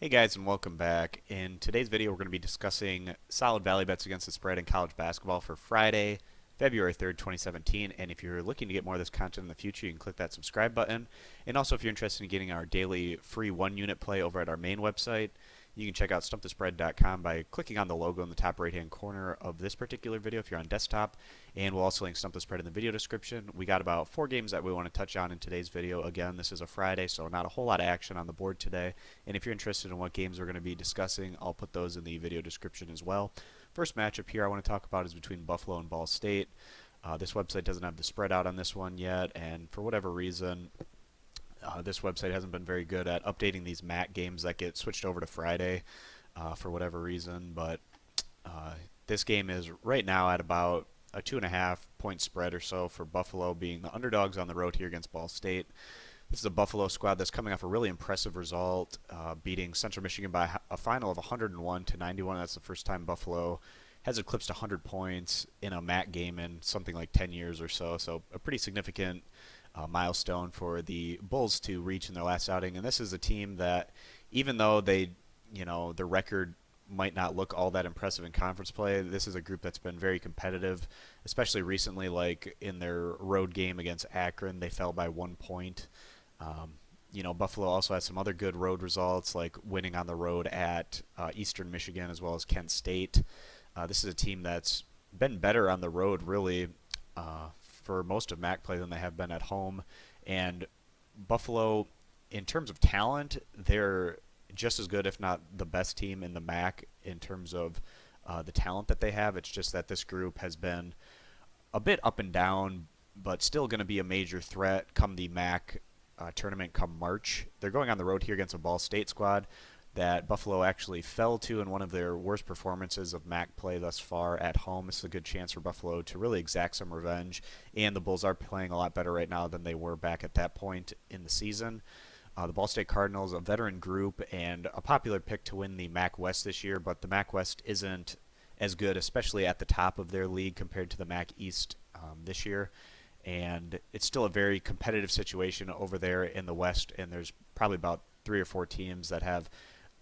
Hey guys, and welcome back. In today's video, we're going to be discussing solid value bets against the spread in college basketball for Friday, February 3rd, 2017. And if you're looking to get more of this content in the future, you can click that subscribe button. And also, if you're interested in getting our daily free one-unit play over at our main website, you can check out stumpthespread.com by clicking on the logo in the top right-hand corner of this particular video if you're on desktop. And we'll also link Stump the Spread in the video description. We got about 4 games that we want to touch on in today's video. Again, this is a Friday, so not a whole lot of action on the board today. And if you're interested in what games we're going to be discussing, I'll put those in the video description as well. First matchup here I want to talk about is between Buffalo and Ball State. This website doesn't have the spread out on this one yet, and for whatever reason, this website hasn't been very good at updating these MAC games that get switched over to Friday for whatever reason. But this game is right now at about a 2.5 point spread or so for Buffalo being the underdogs on the road here against Ball State. This is a Buffalo squad that's coming off a really impressive result, beating Central Michigan by a final of 101-91. That's the first time Buffalo has eclipsed 100 points in a MAC game in something like 10 years or so. So a pretty significant milestone for the Bulls to reach in their last outing. And this is a team that, even though their record might not look all that impressive in conference play, this is a group that's been very competitive, especially recently. Like in their road game against Akron, they fell by 1 point. Buffalo also has some other good road results, like winning on the road at Eastern Michigan as well as Kent State. This is a team that's been better on the road, really, for most of MAC play than they have been at home. And Buffalo, in terms of talent, they're just as good, if not the best team in the MAC in terms of the talent that they have. It's just that this group has been a bit up and down, but still going to be a major threat come the MAC tournament come March. They're going on the road here against a Ball State squad that Buffalo actually fell to in one of their worst performances of MAC play thus far at home. This is a good chance for Buffalo to really exact some revenge, and the Bulls are playing a lot better right now than they were back at that point in the season. The Ball State Cardinals, a veteran group and a popular pick to win the MAC West this year, but the MAC West isn't as good, especially at the top of their league compared to the MAC East this year. And it's still a very competitive situation over there in the West, and there's probably about 3 or 4 teams that have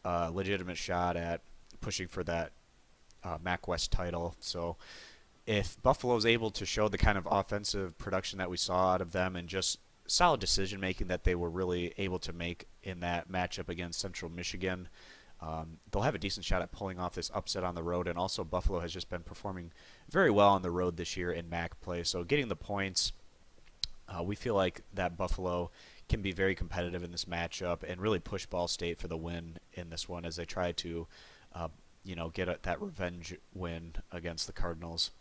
a legitimate shot at pushing for that MAC West title. So if Buffalo's able to show the kind of offensive production that we saw out of them and just solid decision making that they were really able to make in that matchup against Central Michigan, they'll have a decent shot at pulling off this upset on the road. And also Buffalo has just been performing very well on the road this year in MAC play. So getting the points, we feel like that Buffalo can be very competitive in this matchup and really push Ball State for the win in this one as they try to get that revenge win against the Cardinals.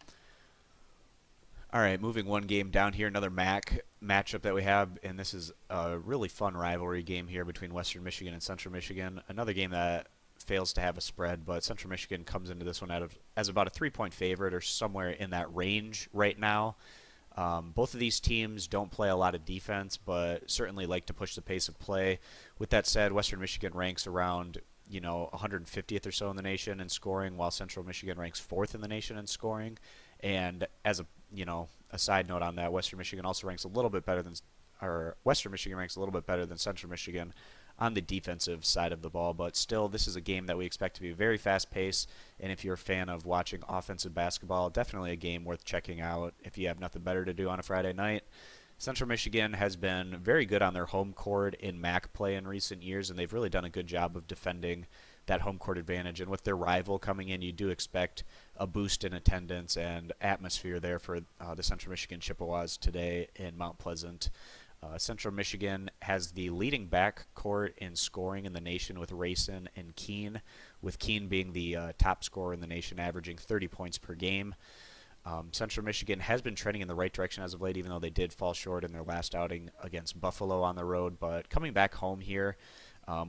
All right, moving one game down here, another MAC matchup that we have, and this is a really fun rivalry game here between Western Michigan and Central Michigan. Another game that fails to have a spread, but Central Michigan comes into this one as about a 3-point favorite or somewhere in that range right now. Both of these teams don't play a lot of defense, but certainly like to push the pace of play. With that said, Western Michigan ranks around 150th or so in the nation in scoring, while Central Michigan ranks 4th in the nation in scoring. And as a side note on that, Western Michigan ranks a little bit better than Central Michigan on the defensive side of the ball. But still, this is a game that we expect to be very fast-paced, and if you're a fan of watching offensive basketball, definitely a game worth checking out if you have nothing better to do on a Friday night. Central Michigan has been very good on their home court in MAC play in recent years, and they've really done a good job of defending that home court advantage. And with their rival coming in, you do expect a boost in attendance and atmosphere there for the Central Michigan Chippewas today in Mount Pleasant. Central Michigan has the leading backcourt in scoring in the nation with Rayson and Keene, with Keene being the top scorer in the nation, averaging 30 points per game. Central Michigan has been trending in the right direction as of late, even though they did fall short in their last outing against Buffalo on the road. But coming back home here,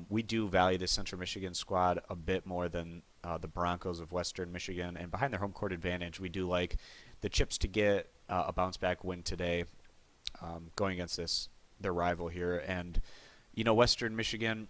we do value this Central Michigan squad a bit more than the Broncos of Western Michigan. And behind their home court advantage, we do like the Chips to get a bounce-back win today going against their rival here. And, Western Michigan,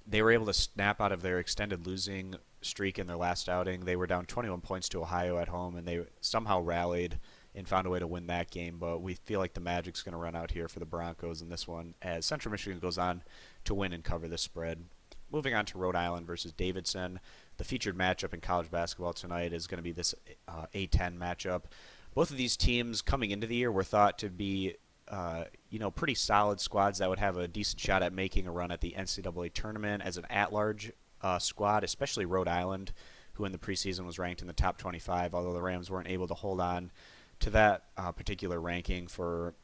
they were able to snap out of their extended losing streak in their last outing. They were down 21 points to Ohio at home, and they somehow rallied and found a way to win that game. But we feel like the magic's going to run out here for the Broncos in this one, as Central Michigan goes on to win and cover the spread. moving on to Rhode Island versus Davidson. The featured matchup in college basketball tonight is going to be this A10 matchup. Both of these teams coming into the year were thought to be pretty solid squads that would have a decent shot at making a run at the NCAA tournament as an at-large squad, especially Rhode Island, who in the preseason was ranked in the top 25, although the Rams weren't able to hold on to that particular ranking for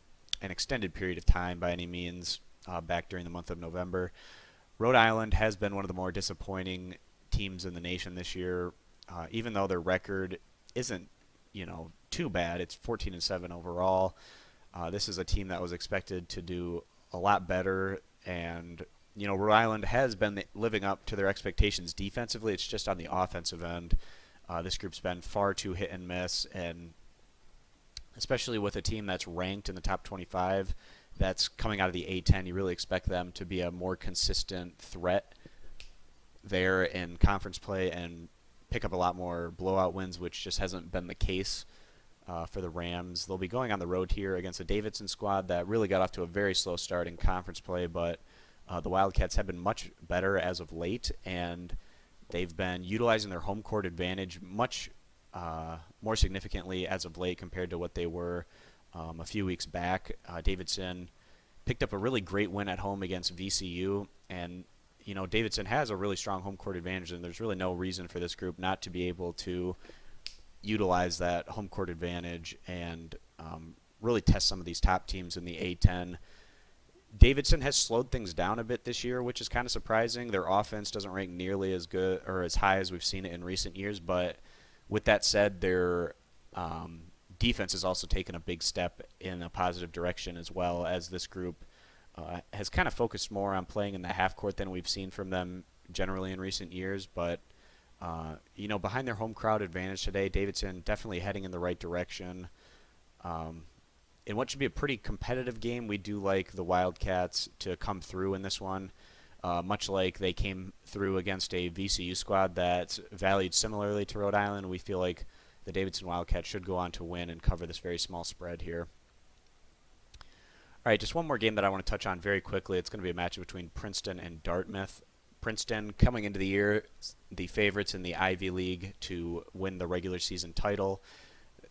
an extended period of time by any means back during the month of November. Rhode Island has been one of the more disappointing teams in the nation this year, even though their record isn't too bad. It's 14-7 overall. This is a team that was expected to do a lot better, and Rhode Island has been living up to their expectations defensively. It's just on the offensive end. This group's been far too hit and miss, and especially with a team that's ranked in the top 25 that's coming out of the A10, you really expect them to be a more consistent threat there in conference play and pick up a lot more blowout wins, which just hasn't been the case for the Rams. They'll be going on the road here against a Davidson squad that really got off to a very slow start in conference play, but the Wildcats have been much better as of late, and they've been utilizing their home court advantage much more significantly as of late compared to what they were a few weeks back. Davidson picked up a really great win at home against VCU, and Davidson has a really strong home court advantage, and there's really no reason for this group not to be able to utilize that home court advantage and really test some of these top teams in the A10. Davidson has slowed things down a bit this year, which is kind of surprising. Their offense doesn't rank nearly as good or as high as we've seen it in recent years, but with that said, their defense has also taken a big step in a positive direction, as well as this group has kind of focused more on playing in the half court than we've seen from them generally in recent years. But behind their home crowd advantage today, Davidson definitely heading in the right direction. In what should be a pretty competitive game, we do like the Wildcats to come through in this one, much like they came through against a VCU squad that's valued similarly to Rhode Island. We feel like the Davidson Wildcats should go on to win and cover this very small spread here. All right, just one more game that I want to touch on very quickly. It's going to be a match between Princeton and Dartmouth. Princeton, coming into the year, the favorites in the Ivy League to win the regular season title.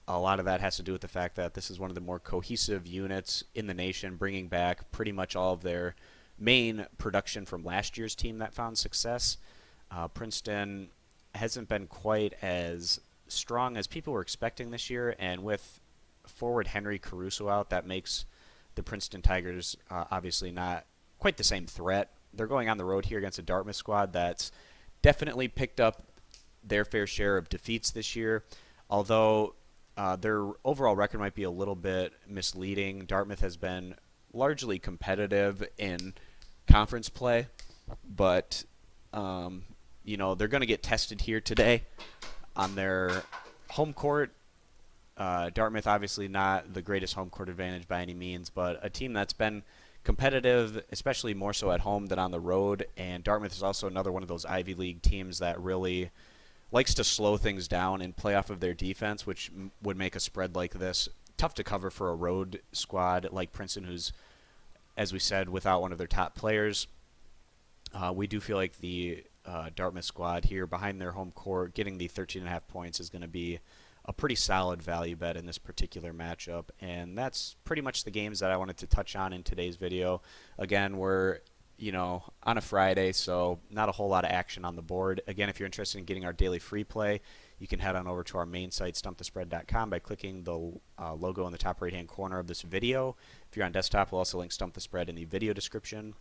A lot of that has to do with the fact that this is one of the more cohesive units in the nation, bringing back pretty much all of their main production from last year's team that found success. Princeton hasn't been quite as strong as people were expecting this year, and with forward Henry Caruso out, that makes the Princeton Tigers obviously not quite the same threat. They're going on the road here against a Dartmouth squad that's definitely picked up their fair share of defeats this year, although their overall record might be a little bit misleading. Dartmouth has been largely competitive in conference play, but they're going to get tested here today on their home court. Dartmouth obviously not the greatest home court advantage by any means, but a team that's been competitive, especially more so at home than on the road. And Dartmouth is also another one of those Ivy League teams that really likes to slow things down and play off of their defense, which would make a spread like this tough to cover for a road squad like Princeton, who's, as we said, without one of their top players. We do feel like the Dartmouth squad here behind their home court getting the 13.5 points is going to be a pretty solid value bet in this particular matchup. And that's pretty much the games that I wanted to touch on in today's video. Again, we're on a Friday, so not a whole lot of action on the board. Again, if you're interested in getting our daily free play, you can head on over to our main site, stumpthespread.com, by clicking the logo in the top right-hand corner of this video. If you're on desktop, we'll also link Stump the Spread in the video description.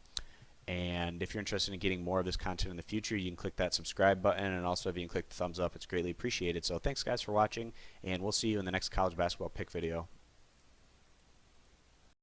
And if you're interested in getting more of this content in the future, you can click that subscribe button, and also if you can click the thumbs up, it's greatly appreciated. So thanks, guys, for watching, and we'll see you in the next college basketball pick video.